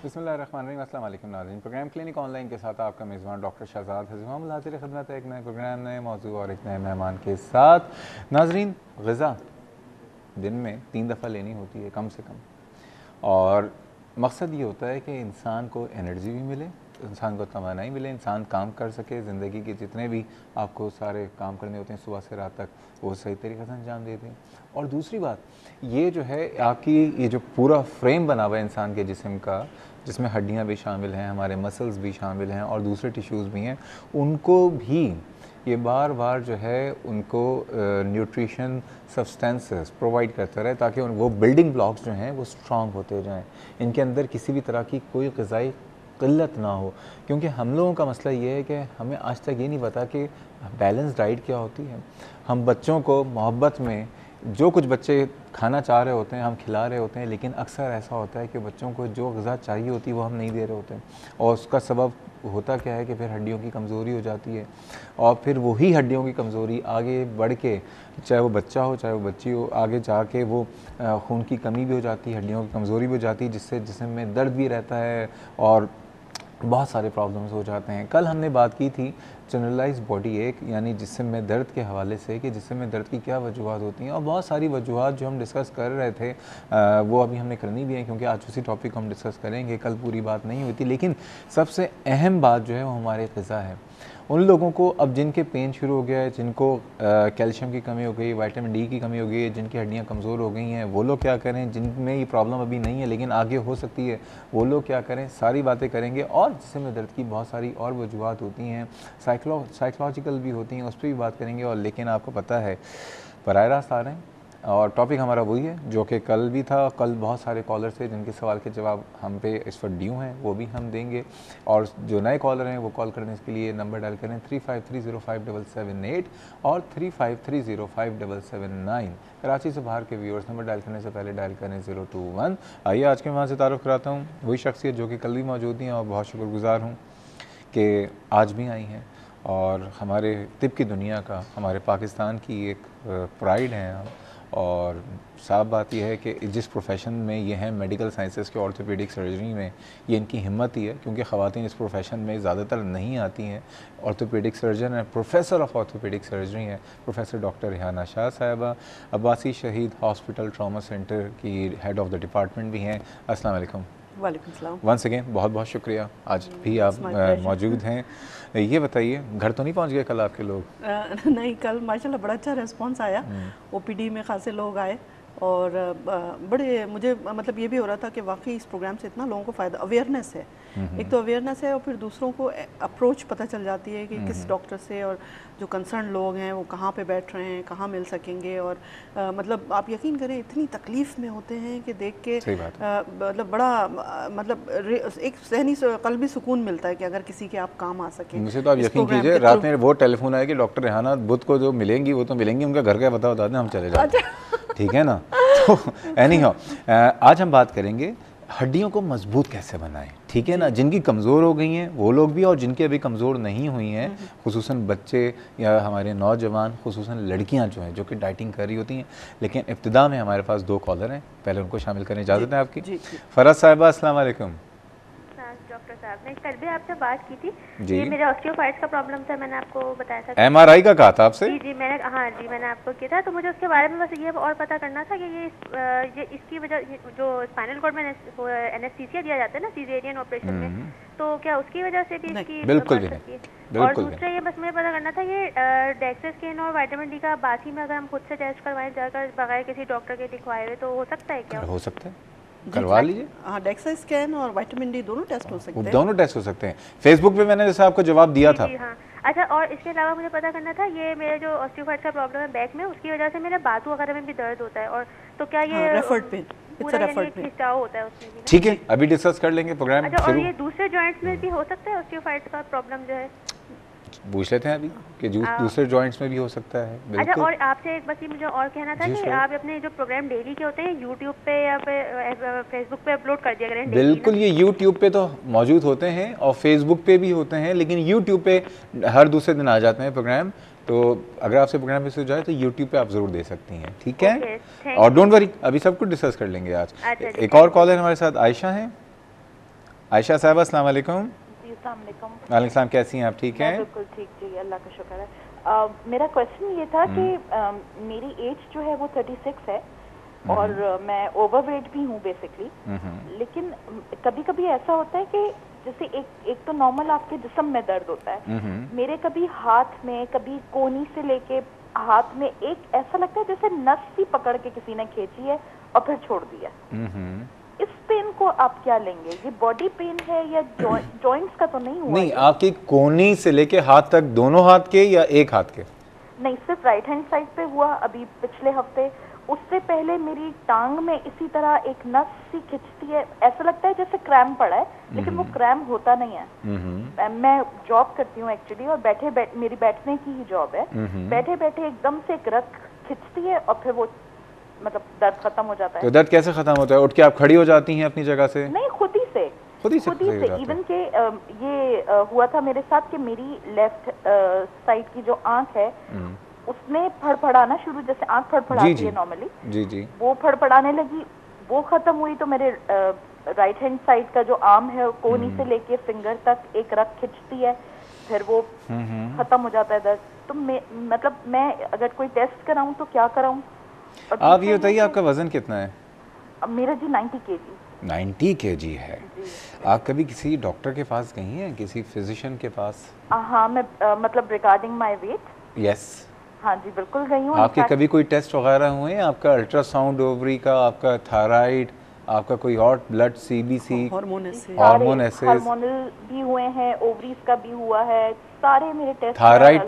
बिस्मिल्लाहिर्रहमानिर्रहीम। अस्सलाम वालेकुम नाज़रीन, प्रोग्राम क्लिनिक ऑनलाइन के साथ आपका मेज़बान डॉक्टर शहजाद हज़ीम हाज़िर खिदमत है एक नए प्रोग्राम, नए मौजू और एक नए मेहमान के साथ। नाज़रीन, ग़िज़ा दिन में 3 दफ़ा लेनी होती है कम से कम, और मकसद ये होता है कि इंसान को एनर्जी भी मिले, इंसान को तवानाई मिले, इंसान काम कर सके, ज़िंदगी के जितने भी आपको सारे काम करने होते हैं सुबह से रात तक वो सही तरीके से अंजाम दे दें। और दूसरी बात ये जो है आपकी ये जो पूरा फ्रेम बना हुआ है इंसान के जिस्म का, जिसमें हड्डियाँ भी शामिल हैं, हमारे मसल्स भी शामिल हैं और दूसरे टिश्यूज़ भी हैं, उनको भी ये बार बार जो है उनको न्यूट्रिशन सब्सटेंसेस प्रोवाइड करता रहे ताकि वो बिल्डिंग ब्लॉक्स जो हैं वो स्ट्रॉन्ग होते जाएं, इनके अंदर किसी भी तरह की कोई ग़िज़ाई क़िल्लत ना हो। क्योंकि हम लोगों का मसला ये है कि हमें आज तक ये नहीं पता कि बैलेंस डाइट क्या होती है। हम बच्चों को मोहब्बत में जो कुछ बच्चे खाना चाह रहे होते हैं हम खिला रहे होते हैं, लेकिन अक्सर ऐसा होता है कि बच्चों को जो ग़िज़ा चाहिए होती है वो हम नहीं दे रहे होते हैं, और उसका सबब होता क्या है कि फिर हड्डियों की कमज़ोरी हो जाती है, और फिर वही हड्डियों की कमज़ोरी आगे बढ़ के, चाहे वो बच्चा हो चाहे वो बच्ची हो, आगे जाके वो खून की कमी भी हो जाती है, हड्डियों की कमज़ोरी भी हो जाती है, जिससे जिस्म में दर्द भी रहता है और बहुत सारे प्रॉब्लम्स हो जाते हैं। कल हमने बात की थी जनरलाइज बॉडी एक, यानी जिस्म में दर्द के हवाले से कि जिस्म में दर्द की क्या वजूहत होती हैं, और बहुत सारी वजूहत जो हम डिस्कस कर रहे थे वो अभी हमने करनी भी है, क्योंकि आज उसी टॉपिक को हम डिस्कस करेंगे। कल पूरी बात नहीं हुई थी, लेकिन सबसे अहम बात जो है वो हमारे ग़िज़ा है। उन लोगों को अब जिनके पेन शुरू हो गया है, जिनको कैल्शियम की कमी हो गई, विटामिन डी की कमी हो गई है, जिनकी हड्डियां कमज़ोर हो गई हैं, वो लोग क्या करें, जिनमें ये प्रॉब्लम अभी नहीं है लेकिन आगे हो सकती है, वो लोग क्या करें, सारी बातें करेंगे। और जिस्म में दर्द की बहुत सारी और वजूहत होती हैं, साइकोलॉजिकल भी होती हैं, उस पर भी बात करेंगे। और लेकिन आपको पता है बराह रास्त आ रहे हैं और टॉपिक हमारा वही है जो कि कल भी था। कल बहुत सारे कॉलर थे जिनके सवाल के जवाब हम पे इस वक्त ड्यू हैं, वो भी हम देंगे। और जो नए कॉलर हैं वो कॉल करने के लिए नंबर डायल करें 35305778 और 35305779। कराची से बाहर के व्यूअर्स नंबर डायल करने से पहले डायल करें 021। आइए आज के वहाँ से तारुफ कराता हूँ वही शख्सियत जो कि कल भी मौजूद हैं और बहुत शुक्रगुज़ार हूँ कि आज भी आई हैं, और हमारे तिब की दुनिया का, हमारे पाकिस्तान की एक प्राइड हैं। और साफ बात यह है कि जिस प्रोफेशन में ये हैं मेडिकल साइंसेस के ऑर्थोपेडिक सर्जरी में, ये इनकी हिम्मत ही है, क्योंकि ख़वातीन इस प्रोफेशन में ज़्यादातर नहीं आती हैं। ऑर्थोपेडिक सर्जन है, प्रोफेसर ऑफ ऑर्थोपेडिक सर्जरी हैं, प्रोफेसर डॉक्टर रेहाना शाह साहिबा, अब्बासी शहीद हॉस्पिटल ट्रॉमा सेंटर की हेड ऑफ़ द डिपार्टमेंट भी हैं। अस्सलाम वालेकुम। वालेकुम सलाम। वंस अगेन बहुत बहुत शुक्रिया, आज भी आप मौजूद हैं। ये बताइए, घर तो नहीं पहुंच गए कल आपके लोग? नहीं, कल माशाल्लाह बड़ा अच्छा रिस्पांस आया। ओपीडी में खासे लोग आए और बड़े मुझे मतलब ये भी हो रहा था कि वाकई इस प्रोग्राम से इतना लोगों को फ़ायदा, अवेयरनेस है। एक तो अवेयरनेस है और फिर दूसरों को अप्रोच पता चल जाती है कि किस डॉक्टर से, और जो कंसर्न लोग हैं वो कहाँ पे बैठ रहे हैं, कहाँ मिल सकेंगे। और मतलब आप यकीन करें इतनी तकलीफ़ में होते हैं कि देख के मतलब बड़ा मतलब एक सहनी कल्बी सुकून मिलता है कि अगर किसी के आप काम आ सकें। मुझे तो आप यकीन कीजिए, रात में वो टेलीफोन आया कि डॉक्टर रेहाना बुध को जो मिलेंगी वो तो मिलेंगी, उनका घर का पता बता दें, हम चले जाते हैं। ठीक है ना? तो एनी हाउ आज हम बात करेंगे हड्डियों को मजबूत कैसे बनाएं, ठीक है ना? जिनकी कमज़ोर हो गई हैं वो लोग भी, और जिनकी अभी कमज़ोर नहीं हुई हैं, खुसूसन बच्चे या हमारे नौजवान, खुसूसन लड़कियां जो हैं जो कि डाइटिंग कर रही होती हैं। लेकिन इब्तिदा में हमारे पास 2 कॉलर हैं, पहले उनको शामिल करने इजाज़त है आपकी। फ़राज साहिबा अस्सलाम वालेकुम। डॉक्टर साहब, मैं कल भी आपसे बात की थी, ये मेरे ऑस्टियोफाइट्स का प्रॉब्लम था, मैंने आपको बताया था। MRI का कहा था आपसे? जी मैंने, हाँ जी मैंने आपको किया था। तो मुझे उसके बारे में बस ये और पता करना था कि ये इसकी वजह, जो स्पाइनल कॉर्ड में एनेस्थीसिया दिया जाता है ना सीज़ेरियन ऑपरेशन में, तो क्या उसकी वजह से भी इसकी बिल्कुल भी नहीं। और दूसरा ये बस मुझे पता करना था, ये डेक्सास्कैन और विटामिन डी का बासी में अगर हम खुद से टेस्ट करवाएं जाकर बगैर किसी डॉक्टर के दिखवाए हुए, तो हो सकता है क्या? हो सकता है, करवा लीजिए। हाँ, डेक्सा स्कैन और विटामिन डी दोनों टेस्ट हो सकते हैं। दोनों टेस्ट हो सकते हैं। फेसबुक पे मैंने जैसे आपको जवाब दिया था। हाँ। अच्छा, और इसके अलावा मुझे पता करना था, ये मेरे जो ऑस्टियोफाइट्स का प्रॉब्लम है बैक में, उसकी वजह से मेरे बाजू वगैरह में भी दर्द होता है, और तो क्या ये रेफर्ड पेन, खिंचाव होता है उसमें भी? ठीक है, अभी डिस्कस कर लेंगे प्रोग्राम। अच्छा, और ये दूसरे जॉइंट्स में भी हो सकता है ऑस्टियोफाइट्स का प्रॉब्लम जो है? पूछ लेते हैं अभी कि दूसरे जॉइंट्स में भी हो सकता है। अच्छा, और आपसे एक बस ये मुझे और कहना था कि आप अपने जो प्रोग्राम डेली के होते हैं यूट्यूब पे या फेसबुक पे अपलोड कर दिया करें। बिल्कुल, ये यूट्यूब पे तो मौजूद होते हैं और फेसबुक पे भी होते हैं, लेकिन यूट्यूब पे हर दूसरे दिन आ जाते हैं प्रोग्राम। तो अगर आपसे प्रोग्राम मिस हो जाए तो यूट्यूब पे आप जरूर दे सकती हैं, ठीक है? और डोंट वरी, अभी सब कुछ डिस्कस कर लेंगे आज। एक और कॉलर हमारे साथ आयशा हैं। आयशा साहब अस्सलाम वालेकुम। जी अस्सलाम वालेकुम। वालेकुम सलाम, कैसी हैं आप? ठीक हैं? बिल्कुल ठीक जी, अल्लाह का शुक्र है। मेरा क्वेश्चन ये था कि मेरी एज जो है वो 36 है और मैं ओवरवेट भी हूँ बेसिकली, लेकिन कभी कभी ऐसा होता है कि जैसे एक तो नॉर्मल आपके जिस्म में दर्द होता है, मेरे कभी हाथ में, कभी कोहनी से लेके हाथ में एक ऐसा लगता है जैसे नस सी पकड़ के किसी ने खींची है और फिर छोड़ दिया। इस पेन को आप क्या लेंगे? ये बॉडी पेन है या जॉइंट्स का तो नहीं हुआ? नहीं, आपकी कोहनी से लेके हाथ तक दोनों हाथ के या एक हाथ के? नहीं, सिर्फ राइट हैंड साइड पे हुआ अभी पिछले हफ्ते। उससे पहले मेरी टांग में इसी तरह एक नस सी खिंचती है, ऐसा लगता है जैसे क्रैम्प पड़ा है, लेकिन वो क्रैम्प होता नहीं है। मैं जॉब करती हूँ एक्चुअली और मेरी बैठने की ही जॉब है। बैठे बैठे एकदम से एक रग खिंचती है और फिर वो मतलब दर्द खत्म हो जाता है। तो दर्द कैसे खत्म होता है? उठ के आप खड़ी हो जाती हैं अपनी जगह से? नहीं, खुद ही से इवन के ये हुआ था मेरे साथ कि मेरी लेफ्ट साइड की जो आंख है उसने फड़फड़ाना शुरू, जैसे आंख फड़फड़ाती है नॉर्मली, जी वो फड़फड़ाने लगी, वो खत्म हुई तो मेरे राइट हैंड साइड का जो आर्म है कोहनी से लेके फिंगर तक एक रग खिंचती है, फिर वो खत्म हो जाता है दर्द। तो मतलब मैं अगर कोई टेस्ट कराऊं तो क्या कराऊं? आप ये बताइए आपका वजन कितना है? मेरा जी 90 kg। 90 kg है। आप कभी किसी डॉक्टर के पास गई हैं, किसी फिजिशियन के पास? हाँ, मैं मतलब रिगार्डिंग माय वेट, यस हाँ जी बिल्कुल गई हूँ। आपके कभी कोई टेस्ट वगैरह हुए हैं? आपका अल्ट्रासाउंड ओवरी का, आपका थायराइड, आपका कोई और ब्लड सीबीसी, हार्मोनल भी हुए हैं, ओवरीज का भी हुआ है, सारे मेरे टेस्ट। थायराइड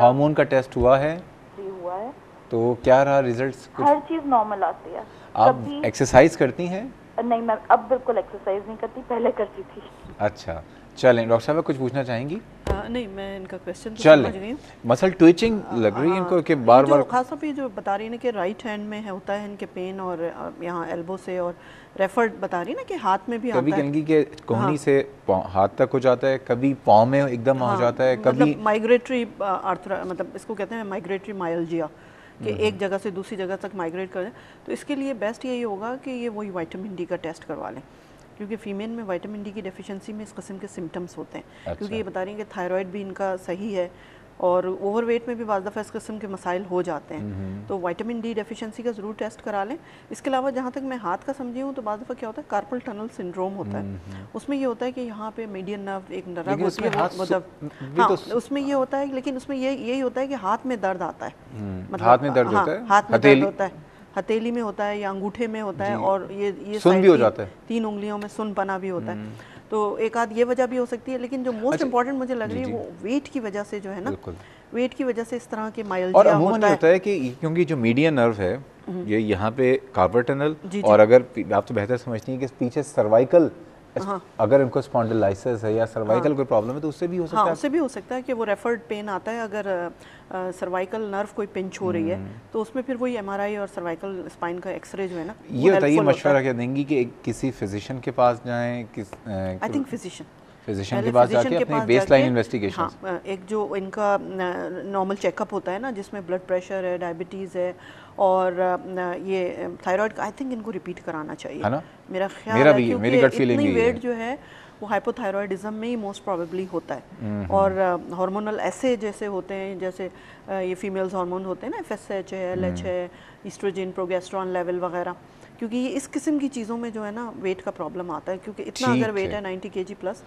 हार्मोन का टेस्ट हुआ है? जी हुआ है। तो क्या रहा रिजल्ट्स? हर चीज नॉर्मल आती है। आप एक्सरसाइज करती हैं? नहीं, मैं अब बिल्कुल एक्सरसाइज नहीं करती, पहले करती थी। अच्छा, चलें डॉक्टर साहब कुछ पूछना चाहेंगी? नहीं, मैं इनका क्वेश्चन तो समझ गई। मसल ट्विचिंग लग रही है इनको कि बार-बार, खास तौर जो बता रही है ना कि राइट हैंड में होता है इनके पेन और यहाँ एल्बो से, और रेफर्ड बता रही है ना कि हाथ में भी आता है। कभी कहीं के कोहनी से हाथ तक हो जाता है, कभी पाँव में एकदम हो जाता है, कभी मतलब माइग्रेटरी मतलब इसको कहते हैं माइग्रेटरी मायल्जिया, कि एक जगह से दूसरी जगह तक माइग्रेट कर जाए। तो इसके लिए बेस्ट यही होगा कि ये वही विटामिन डी का टेस्ट करवा लें, क्योंकि फीमेल में विटामिन डी की डेफिशिएंसी में इस किस्म के सिम्टम्स होते हैं। अच्छा। क्योंकि ये बता रही हैं कि थायराइड भी इनका सही है और ओवरवेट में भी बाज़ दफ़ा इस किस्म के मसाइल हो जाते हैं, तो विटामिन डी डेफिशिएंसी का ज़रूर टेस्ट करा लें। इसके अलावा जहाँ तक मैं हाथ का समझी हूँ तो बाज़ दफ़ा क्या होता है, कार्पल टनल सिंड्रोम होता है। उसमें ये होता है कि यहाँ पे मीडियन नर्व एक नर्व होती है, मतलब हाँ उसमें ये होता है, लेकिन उसमें यही होता है कि हाथ में दर्द आता है, मतलब हाथ में दर्द होता है, हाथ में दर्द होता है, हथेली में होता है या अंगूठे में होता है, और ये सुन भी हो जाता है, 3 उंगलियों में सुनपना भी होता है। तो एक आध ये वजह भी हो सकती है, लेकिन जो मोस्ट इम्पॉर्टेंट मुझे लग रही है वो वेट की वजह से जो है ना, वेट की वजह से इस तरह के माइल्जिया होता है कि क्योंकि जो मीडियन नर्व है ये यहाँ पे कार्पल टनल, और अगर आप तो बेहतर समझती हैं कि पीछे सर्वाइकल, अगर इनको स्पॉन्डिलाइसिस है या सर्वाइकल कोई प्रॉब्लम है तो उससे भी हो सकता है। उससे भी हो सकता है कि वो रेफर्ड पेन आता है, अगर सर्वाइकल नर्व कोई पिंच हो रही है तो उसमें फिर वही एमआरआई और सर्वाइकल स्पाइन का एक्सरे जो है ना, ये बताइए मशवरा क्या देंगी कि किसी फिजिशियन के पास जाएं? आई थिंक फिजिशियन के पास जाके अपने बेसलाइन इन्वेस्टिगेशन, हाँ, एक जो इनका नॉर्मल चेकअप होता है ना, जिसमें ब्लड प्रेशर है, डायबिटीज़ है और ये थायराइड का, आई थिंक इनको रिपीट कराना चाहिए, है ना? मेरा ख्याल है, क्योंकि इतनी वेट जो है वो हाइपोथायरॉयडिज्म में ही मोस्ट प्रोबेबली होता है। और हार्मोनल ऐसे जैसे होते हैं, जैसे ये फीमेल्स हार्मोन होते हैं ना, FSH है, LH है, ईस्ट्रोजन, प्रोगेस्टेरॉन लेवल वगैरह, क्योंकि ये इस किस्म की चीज़ों में जो है ना वेट का प्रॉब्लम आता है, क्योंकि इतना अगर वेट है 90 kg प्लस,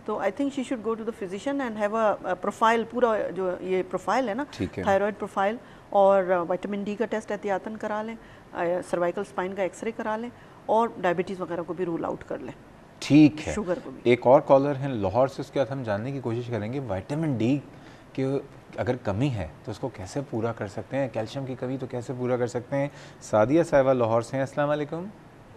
तो I think she should go to the physician and have a profile, पूरा जो ये प्रोफाइल है ना, थायराइड प्रोफाइल, और विटामिन डी का टेस्ट एहतियातन करा लें, सर्वाइकल स्पाइन का एक्सरे करा लें, और डायबिटीज़ वगैरह को भी रूल आउट कर लें। ठीक है, शुगर को भी। एक और कॉलर हैं लाहौर से, उसके बाद हम जानने की कोशिश करेंगे विटामिन डी की अगर कमी है तो उसको कैसे पूरा कर सकते हैं, कैल्शियम की कमी तो कैसे पूरा कर सकते हैं। सादिया साहिबा लाहौर से हैं, अस्सलाम वालेकुम।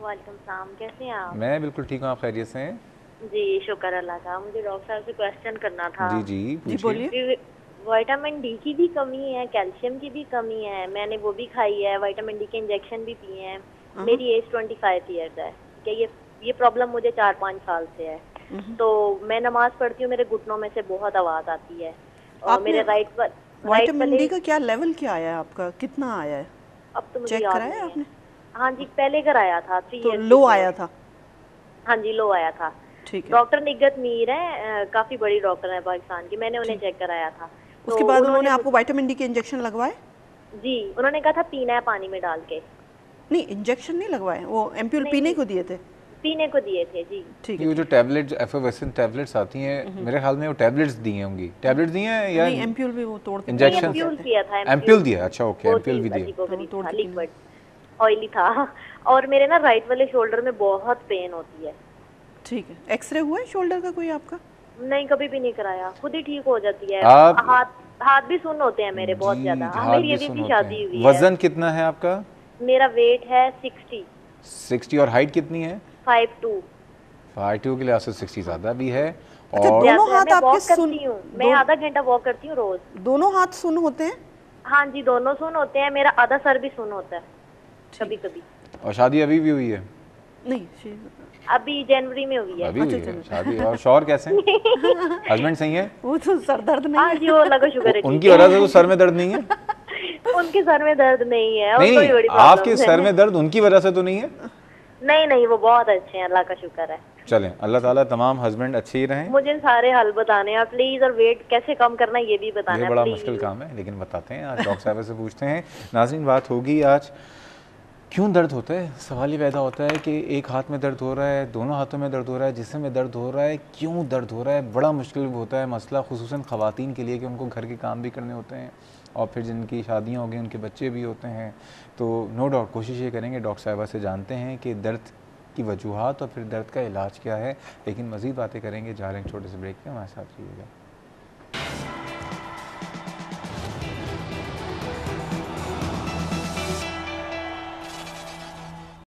वालेकुम सलाम, कैसे हैं आप? मैं बिल्कुल ठीक हूँ, आप खैरियत से हैं? जी शुक्र अल्लाह का। मुझे डॉक्टर साहब से क्वेश्चन करना था। जी बोलिए। विटामिन डी की भी कमी है, कैल्शियम की भी कमी है, मैंने वो भी खाई है, विटामिन डी के इंजेक्शन भी पिए हैं, मेरी एज 25 ईयर्स है, क्या ये प्रॉब्लम मुझे 4-5 साल से है। तो मैं नमाज पढ़ती हूँ, मेरे घुटनों में से बहुत आवाज आती है, और मेरे राइट विटामिन डी का क्या लेवल क्या आया है आपका, कितना आया है? अब तो मुझे चेक कराया आपने? हाँ जी, पहले कराया था, 3 तो लो आया था? हाँ जी, लो आया था। ठीक है। डॉक्टर निगत मीर है, काफी बड़ी डॉक्टर है पाकिस्तान की, मैंने उन्हें चेक कराया था। उसके बाद उन्होंने आपको विटामिन डी के इंजेक्शन लगवाए? जी, उन्होंने कहा था पीना है पानी में डाल के। नहीं, इंजेक्शन नहीं लगवाए, वो एम्प्यूल पीने को दिए थे? पीने को दिए थे जी। ठीक है। वो जो टैबलेट एफोवेसेंट टैबलेट्स आती हैं, मेरे ख्याल में वो टैबलेट्स दी हैं होंगी, टैबलेट्स दी हैं या नहीं, एम्प्यूल भी वो तोड़ के इंजेक्शन? एम्प्यूल दिया था। एम्प्यूल दिया, अच्छा ओके, एम्प्यूल भी दिया। लिक्विड ऑयली था। और मेरे ना राइट वाले शोल्डर में बहुत पेन होती है। ठीक है। एक्सरे हुआ है शोल्डर का कोई आपका? नहीं, कभी भी नहीं कराया, खुद ही ठीक हो जाती है। आप हाथ भी सुन्न होते हैं मेरे बहुत ज्यादा। मेरी अभी भी शादी हुई है। वजन कितना है आपका? मेरा वेट है 60 और हाइट कितनी है? 5'2". 5'2" के लिहाज से 60 ज्यादा भी है। अच्छा, और दोनों हाथ मैं आपके वॉक सुन, करती हूँ, मैं आधा घंटा वॉक करती हूँ रोज। दोनों हाथ सुन होते हैं? हाँ जी, दोनों सुन होते हैं, मेरा आधा सर भी सुन होता है कभी कभी। और शादी अभी भी हुई है? नहीं, अभी जनवरी में हुई है। अभी हुई है शादी। और शौहर कैसे हैं? हस्बैंड सही है? वो तो सर दर्द नहीं हाँ है। जी, वो लगा शुगर है। उनकी वजह से तो सर में दर्द नहीं है? उनके सर में दर्द नहीं है। नहीं उनको भी बड़ी नहीं, आपके प्रॉब्लम सर है। में दर्द उनकी वजह से तो नहीं है? नहीं, वो बहुत अच्छे हैं, अल्लाह का शुक्र है। चलें, अल्लाह ताला तमाम हस्बैंड अच्छे ही रहें। मुझे सारे हल बताने हैं प्लीज, और वेट कैसे कम करना है ये भी बताना ये है बड़ा प्लीज। मुश्किल काम है, लेकिन बताते हैं, आज डॉक्टर साहब से पूछते हैं। नाज़रीन, बात होगी आज क्यों दर्द होता है। सवाल ये पैदा होता है कि एक हाथ में दर्द हो रहा है, दोनों हाथों में दर्द हो रहा है, जिस्म में दर्द हो रहा है, क्यों दर्द हो रहा है। बड़ा मुश्किल होता है मसला, खुसूसन ख़वातीन के लिए, कि उनको घर के काम भी करने होते हैं और फिर जिनकी शादियाँ हो गई उनके बच्चे भी होते हैं। तो नो डाउट कोशिश ये करेंगे डॉक्टर साहिबा से जानते हैं कि दर्द की वजूहात और फिर दर्द का इलाज क्या है। लेकिन मज़ीद बातें करेंगे, जा रहे हैं छोटे से ब्रेक पे, हमारे साथ रहिएगा।